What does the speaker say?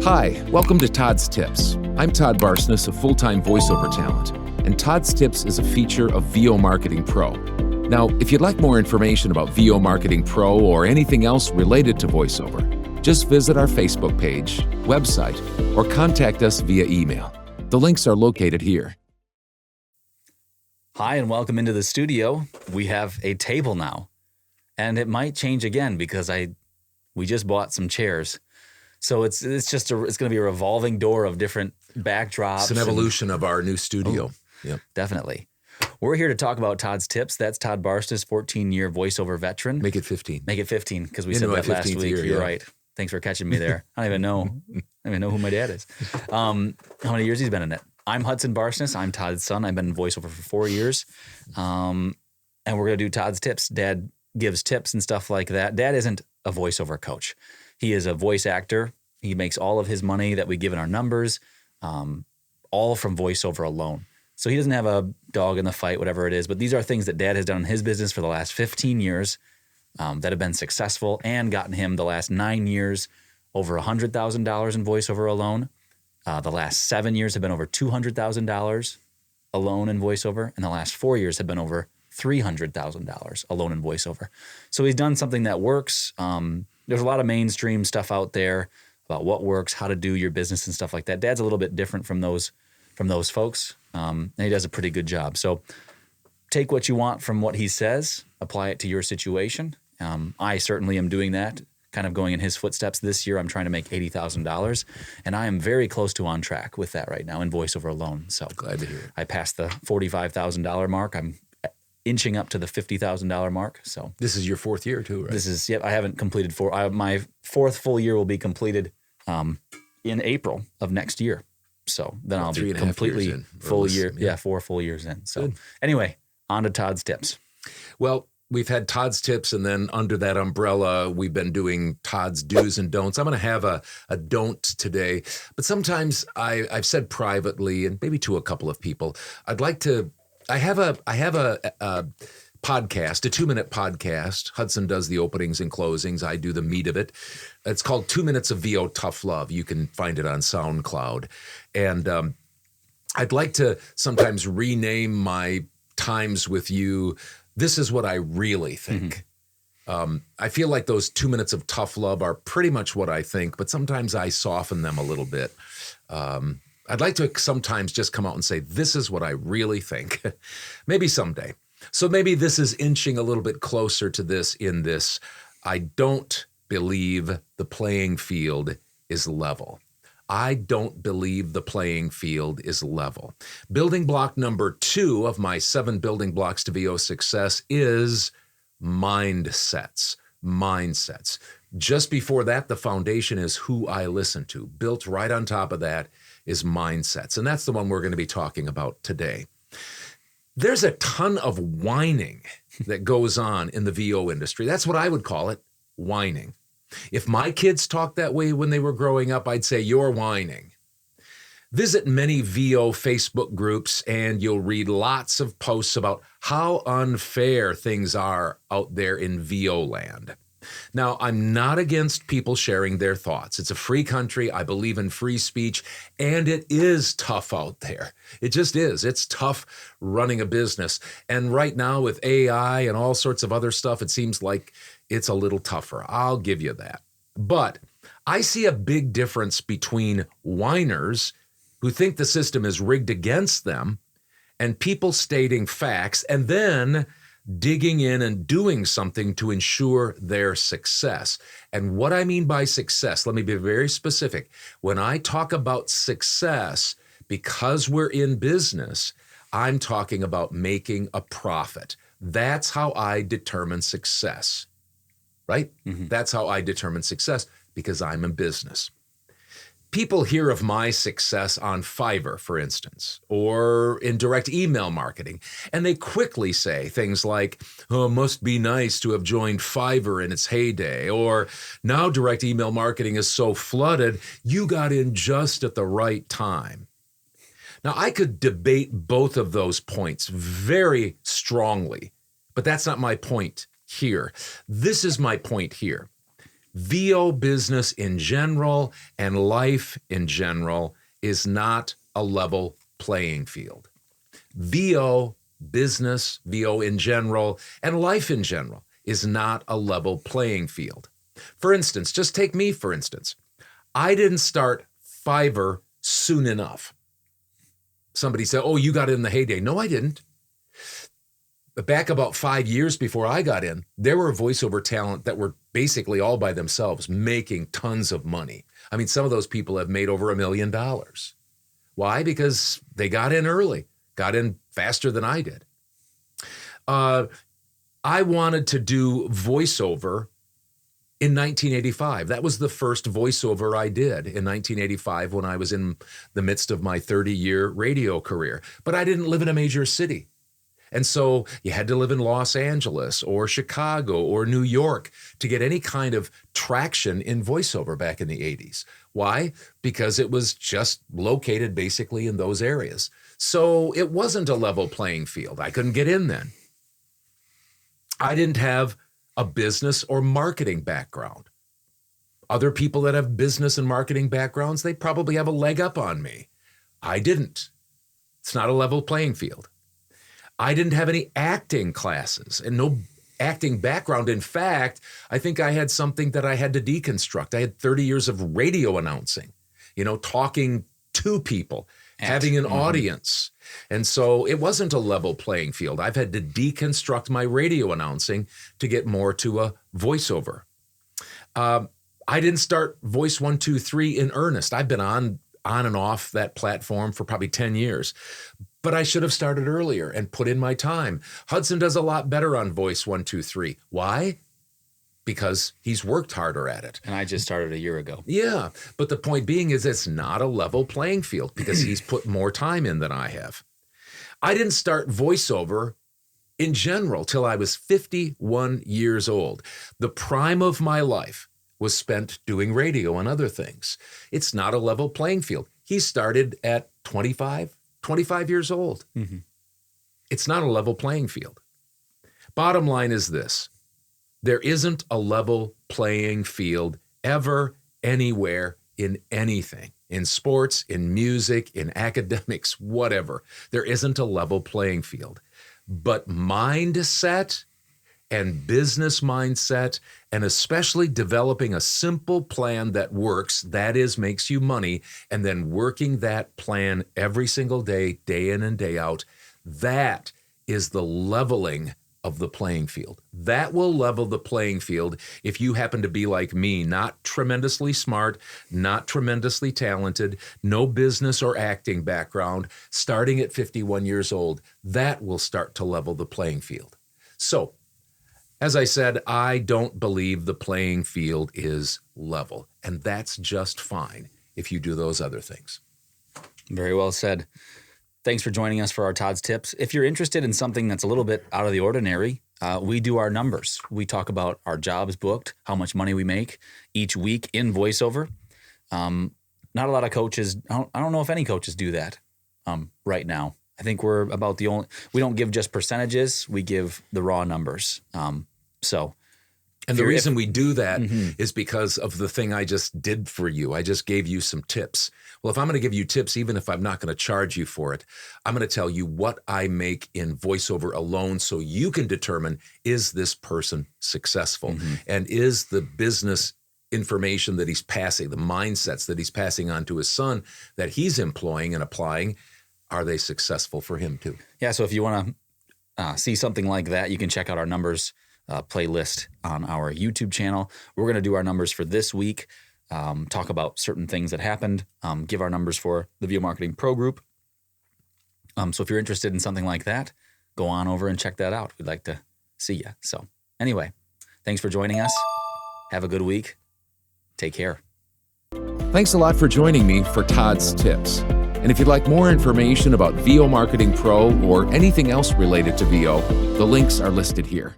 Hi, welcome to Todd's Tips. I'm Todd Barsness, a full-time voiceover talent, and Todd's Tips is a feature of VO Marketing Pro. Now, if you'd like more information about VO Marketing Pro or anything else related to voiceover, just visit our Facebook page, website, or contact us via email. The links are located here. Hi, and welcome into the studio. We have a table now, and it might change again because we just bought some chairs. So it's going to be a revolving door of different backdrops. It's an evolution of our new studio. Yep. Definitely. We're here to talk about Todd's Tips. That's Todd Barsness, 14-year voiceover veteran. Make it 15. Make it 15 because we said that last week. You're right. Thanks for catching me there. I don't even know who my dad is. How many years he's been in it? I'm Hudson Barsness. I'm Todd's son. I've been in voiceover for 4 years. And we're going to do Todd's Tips. Dad gives tips and stuff like that. Dad isn't a voiceover coach. He is a voice actor. He makes all of his money that we give in our numbers, all from voiceover alone. So he doesn't have a dog in the fight, whatever it is. But these are things that Dad has done in his business for the last 15 years that have been successful and gotten him the last 9 years over $100,000 in voiceover alone. The last 7 years have been over $200,000 alone in voiceover. And the last 4 years have been over $300,000 alone in voiceover. So he's done something that works. There's a lot of mainstream stuff out there about what works, how to do your business and stuff like that. Dad's a little bit different from those folks, and he does a pretty good job. So take what you want from what he says, apply it to your situation. I certainly am doing that, kind of going in his footsteps this year. I'm trying to make $80,000, and I am very close to on track with that right now in voiceover alone. So glad to hear it. I passed the $45,000 mark. I'm inching up to the $50,000 mark. So this is your fourth year too, right? I haven't completed my fourth full year will be completed in April of next year. So then I'll be completely full year. Yeah, 4 full years in. So anyway, on to Todd's Tips. Well, we've had Todd's Tips, and then under that umbrella, we've been doing Todd's Do's and Don'ts. I'm going to have a don't today, but sometimes I've said privately, and maybe to a couple of people, I have a podcast, a 2-minute podcast. Hudson does the openings and closings. I do the meat of it. It's called 2 Minutes of VO Tough Love. You can find it on SoundCloud. And I'd like to sometimes rename my times with you. This is what I really think. I feel like those 2 minutes of tough love are pretty much what I think, but sometimes I soften them a little bit. I'd like to sometimes just come out and say, this is what I really think. Maybe someday. So maybe this is inching a little bit closer to this in this. I don't believe the playing field is level. I don't believe the playing field is level. Building block number 2 of my 7 building blocks to VO success is mindsets. Mindsets. Just before that, the foundation is who I listen to. Built right on top of that is mindsets. And that's the one we're going to be talking about today. There's a ton of whining that goes on in the VO industry. That's what I would call it, whining. If my kids talked that way when they were growing up, I'd say, you're whining. Visit many VO Facebook groups and you'll read lots of posts about how unfair things are out there in VO land. Now, I'm not against people sharing their thoughts. It's a free country. I believe in free speech, and it is tough out there. It just is. It's tough running a business. And right now with AI and all sorts of other stuff, it seems like it's a little tougher. I'll give you that. But I see a big difference between whiners who think the system is rigged against them and people stating facts and then digging in and doing something to ensure their success. And what I mean by success, let me be very specific. When I talk about success, because we're in business, I'm talking about making a profit. That's how I determine success, right? Mm-hmm. That's how I determine success because I'm in business. People hear of my success on Fiverr, for instance, or in direct email marketing, and they quickly say things like, oh, it must be nice to have joined Fiverr in its heyday, or now direct email marketing is so flooded, you got in just at the right time. Now, I could debate both of those points very strongly, but that's not my point here. This is my point here. VO business in general and life in general is not a level playing field. VO business, VO in general, and life in general is not a level playing field. For instance, just take me for instance. I didn't start Fiverr soon enough. Somebody said, oh, you got in the heyday. No, I didn't. But back about 5 years before I got in, there were voiceover talent that were basically all by themselves making tons of money. I mean, some of those people have made over $1 million. Why? Because they got in early, got in faster than I did. I wanted to do voiceover in 1985. That was the first voiceover I did in 1985 when I was in the midst of my 30-year radio career. But I didn't live in a major city. And so you had to live in Los Angeles or Chicago or New York to get any kind of traction in voiceover back in the 80s. Why? Because it was just located basically in those areas. So it wasn't a level playing field. I couldn't get in then. I didn't have a business or marketing background. Other people that have business and marketing backgrounds, they probably have a leg up on me. I didn't. It's not a level playing field. I didn't have any acting classes and no acting background. In fact, I think I had something that I had to deconstruct. I had 30 years of radio announcing, talking to people, having an audience. And so it wasn't a level playing field. I've had to deconstruct my radio announcing to get more to a voiceover. I didn't start Voice 123 in earnest. I've been on and off that platform for probably 10 years. But I should have started earlier and put in my time. Hudson does a lot better on Voice 123. Why? Because he's worked harder at it. And I just started a year ago. Yeah, but the point being is it's not a level playing field because he's put more time in than I have. I didn't start voiceover in general till I was 51 years old. The prime of my life was spent doing radio and other things. It's not a level playing field. He started at 25 years old. Mm-hmm. It's not a level playing field. Bottom line is this. There isn't a level playing field ever, anywhere, in anything. In sports, in music, in academics, whatever. There isn't a level playing field. But mindset and business mindset, and especially developing a simple plan that works, that is, makes you money, and then working that plan every single day, day in and day out, that is the leveling of the playing field. That will level the playing field if you happen to be like me, not tremendously smart, not tremendously talented, no business or acting background, starting at 51 years old. That will start to level the playing field. So, as I said, I don't believe the playing field is level, and that's just fine if you do those other things. Very well said. Thanks for joining us for our Todd's Tips. If you're interested in something that's a little bit out of the ordinary, we do our numbers. We talk about our jobs booked, how much money we make each week in voiceover. Not a lot of coaches, I don't know if any coaches do that right now. I think we're about the only, we don't give just percentages, we give the raw numbers. And the reason we do that is because of the thing I just did for you. I just gave you some tips. Well, if I'm going to give you tips, even if I'm not going to charge you for it, I'm going to tell you what I make in voiceover alone so you can determine, is this person successful? And is the business information that he's passing, the mindsets that he's passing on to his son that he's employing and applying, are they successful for him too? Yeah, so if you want to see something like that, you can check out our numbers playlist on our YouTube channel. We're going to do our numbers for this week, talk about certain things that happened, give our numbers for the VO Marketing Pro Group. So if you're interested in something like that, go on over and check that out. We'd like to see you. So anyway, thanks for joining us. Have a good week. Take care. Thanks a lot for joining me for Todd's Tips. And if you'd like more information about VO Marketing Pro or anything else related to VO, the links are listed here.